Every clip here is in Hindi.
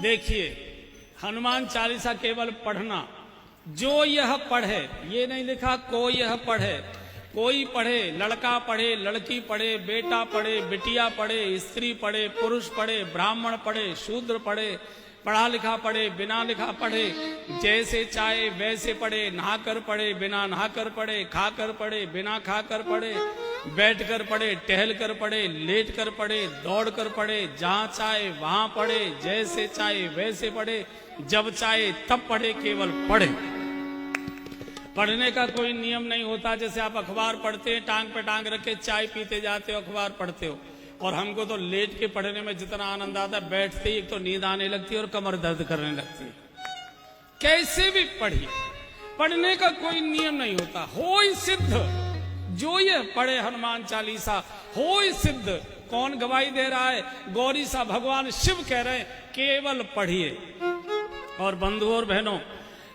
देखिए, हनुमान चालीसा केवल पढ़ना, जो यह पढ़े, ये नहीं लिखा कोई यह पढ़े, कोई पढ़े, लड़का पढ़े, लड़की पढ़े, बेटा पढ़े, बिटिया पढ़े, स्त्री पढ़े, पुरुष पढ़े, ब्राह्मण पढ़े, शूद्र पढ़े, पढ़ा लिखा पढ़े, बिना लिखा पढ़े, जैसे चाहे वैसे पढ़े, नहाकर पढ़े, बिना नहाकर पढ़े, खाकर पढ़े, बिना खाकर पढ़े, बैठकर पढ़े, टहल कर पढ़े, लेट कर पढ़े, दौड़ कर पढ़े, जहां चाहे वहां पढ़े, जैसे चाहे वैसे पढ़े, जब चाहे तब पढ़े, केवल पढ़े। पढ़ने का कोई नियम नहीं होता। जैसे आप अखबार पढ़ते हैं, टांग पे टांग रखे चाय पीते जाते हो, अखबार पढ़ते हो, और हमको तो लेट के पढ़ने में जितना आनंद आता है, बैठते ही एक तो नींद आने लगती है और कमर दर्द करने लगती है। कैसे भी पढ़िए, पढ़ने का कोई नियम नहीं होता। होय सिद्ध, जो ये पढ़े हनुमान चालीसा होय सिद्ध। कौन गवाही दे रहा है? गौरी सा भगवान शिव कह रहे हैं, केवल पढ़िए। और बंधुओं और बहनों,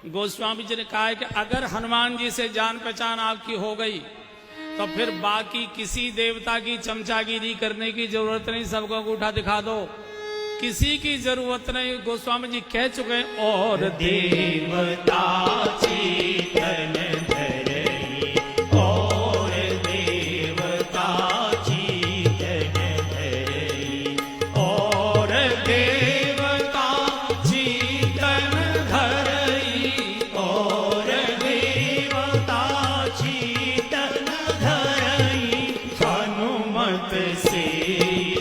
गोस्वामी जी ने कहा है कि अगर हनुमान जी से जान पहचान आपकी हो गई तो फिर बाकी किसी देवता की चमचागिरी करने की जरूरत नहीं, सबको अंगूठा दिखा दो, किसी की जरूरत नहीं। गोस्वामी जी कह चुके हैं, और देवता चेतन धरई, और देवता चेतन धरई, और देवता चेतन धरई, और देवता चेतन धरई, हनुमत से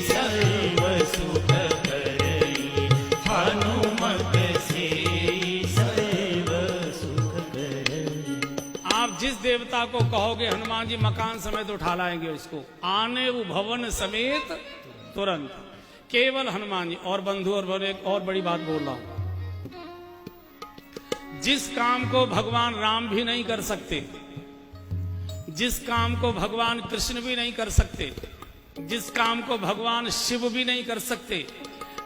सर्व सुख करई, हनुमत से सर्व सुख करई। आप जिस देवता को कहोगे हनुमान जी मकान समेत उठा लाएंगे उसको, आने वो भवन समेत तुरंत, केवल हनुमान जी। और बंधु और बड़े, एक और बड़ी बात बोल रहा हूं, जिस काम को भगवान राम भी नहीं कर सकते, जिस काम को भगवान कृष्ण भी नहीं कर सकते, जिस काम को भगवान शिव भी नहीं कर सकते,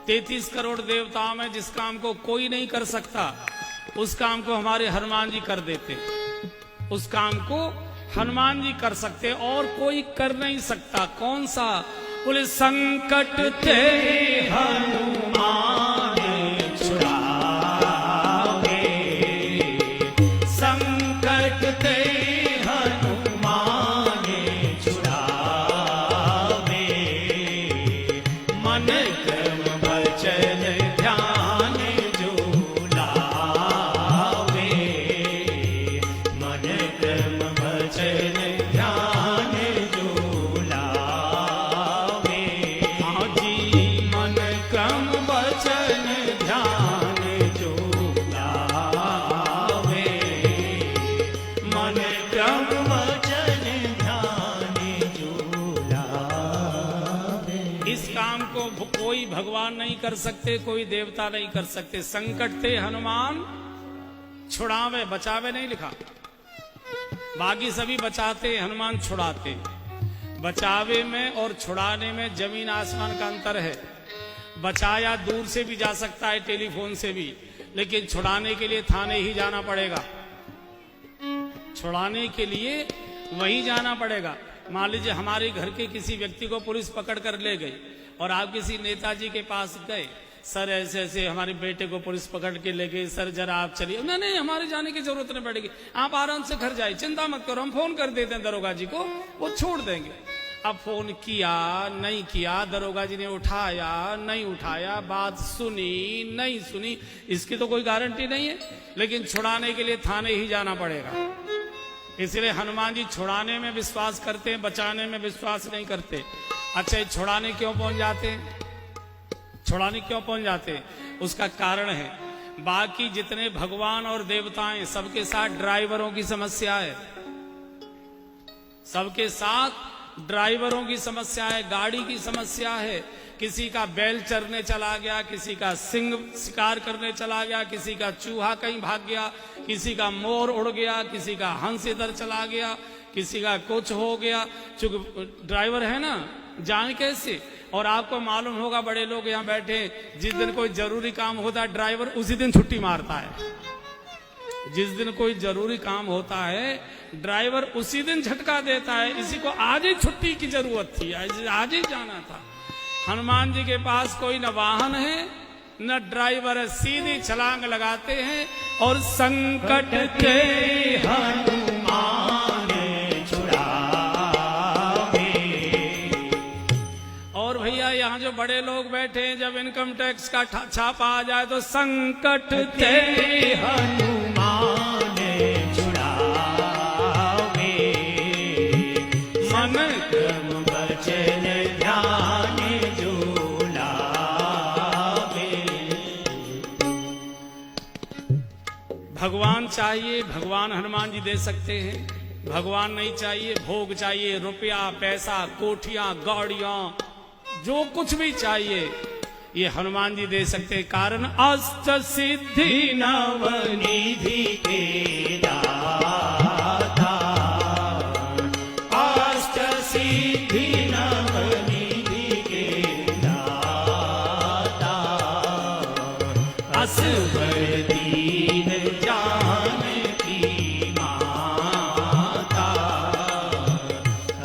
33 करोड़ देवताओं में जिस काम को कोई नहीं कर सकता, उस काम को हमारे हनुमान जी कर देते। उस काम को हनुमान जी कर सकते और कोई कर नहीं सकता। कौन सा? बोले, संकट ते हनुमान छुड़ावे, संकट ते हनुमान छुड़ावे, मन क्रम वचन ध्यान जो लावे, मन क्रम वचन ध्यान जो लावे, हाँ जी, मन क्रम वचन ध्यान जो लावे, मन क्रम वचन ध्यान जो लावे। इस काम को कोई भगवान नहीं कर सकते, कोई देवता नहीं कर सकते। संकट थे हनुमान छुड़ावे, बचावे नहीं लिखा। बाकी सभी बचाते, हनुमान छुड़ाते। बचावे में और छुड़ाने में जमीन आसमान का अंतर है। बचाया दूर से भी जा सकता है, टेलीफोन से भी, लेकिन छुड़ाने के लिए थाने ही जाना पड़ेगा। छुड़ाने के लिए वहीं जाना पड़ेगा। मान लीजिए हमारे घर के किसी व्यक्ति को पुलिस पकड़ कर ले गई और आप किसी नेताजी के पास गए, सर ऐसे ऐसे हमारे बेटे को पुलिस पकड़ के ले गई, सर जरा आप चलिए। नहीं नहीं, हमारे जाने की जरूरत नहीं पड़ेगी, आप आराम से घर जाइए, चिंता मत करो, हम फोन कर देते हैं दरोगा जी को, वो छोड़ देंगे। अब फोन किया नहीं किया, दरोगा जी ने उठाया नहीं उठाया, बात सुनी नहीं सुनी, इसकी तो कोई गारंटी नहीं है। लेकिन छुड़ाने के लिए थाने ही जाना पड़ेगा। इसलिए हनुमान जी छुड़ाने में विश्वास करते हैं, बचाने में विश्वास नहीं करते। अच्छा, ये छुड़ाने क्यों पहुंच जाते हैं? छुड़ाने क्यों पहुंच जाते हैं? उसका कारण है, बाकी जितने भगवान और देवताएं सबके साथ ड्राइवरों की समस्या है। सबके साथ ड्राइवरों की समस्या है, गाड़ी की समस्या है। किसी का बैल चरने चला गया, किसी का सिंह शिकार करने चला गया, किसी का चूहा कहीं भाग गया, किसी का मोर उड़ गया, किसी का हंस इधर चला गया, किसी का कुछ हो गया। चूंकि ड्राइवर है ना, जाए कैसे? और आपको मालूम होगा, बड़े लोग यहाँ बैठे, जिस दिन कोई जरूरी काम होता है ड्राइवर उसी दिन छुट्टी मारता है। जिस दिन कोई जरूरी काम होता है ड्राइवर उसी दिन झटका देता है, इसी को आज ही छुट्टी की जरूरत थी, आज ही जाना था। हनुमान जी के पास कोई न वाहन है न ड्राइवर है, सीधी छलांग लगाते हैं और संकट के हनुमान छुड़ावे। और भैया यहाँ जो बड़े लोग बैठे हैं, जब इनकम टैक्स का छापा आ जाए तो संकट ते हनुमान छुड़ावे। मन क्रम वचन ध्यान जो लावे। भगवान चाहिए, भगवान हनुमान जी दे सकते हैं। भगवान नहीं चाहिए, भोग चाहिए, रुपया पैसा कोठियां गाड़ियां जो कुछ भी चाहिए ये हनुमान जी दे सकते हैं। कारण अष्ट सिद्धि नवनिधि के दाता। अष्ट सिद्धि नवनिधि के दाता। असवर दीन जानकी माता।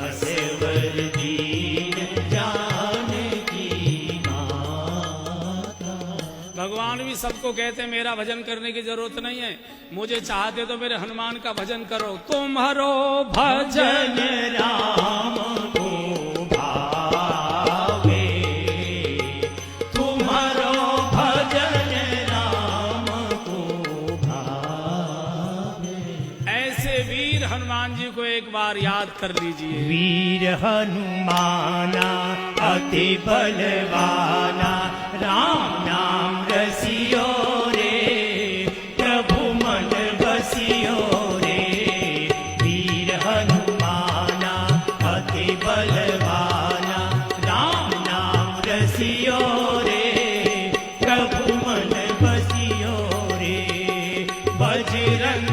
असवर दीन जानकी माता। भगवान भी सबको कहते हैं मेरा भजन करने की जरूरत नहीं है, मुझे चाहते तो मेरे हनुमान का भजन करो। तुम्हारो भजन भजन राम को भावे। तुम्हारो भजन राम को भावे। ऐसे वीर हनुमान जी को एक बार याद कर लीजिए। वीर हनुमाना अति बलवाना। राम नाम रसियो रे प्रभु मन बसियो रे। वीर हनुमाना अति बलवाना। राम नाम रसियो रे प्रभु मन बसियो रे। बजरंग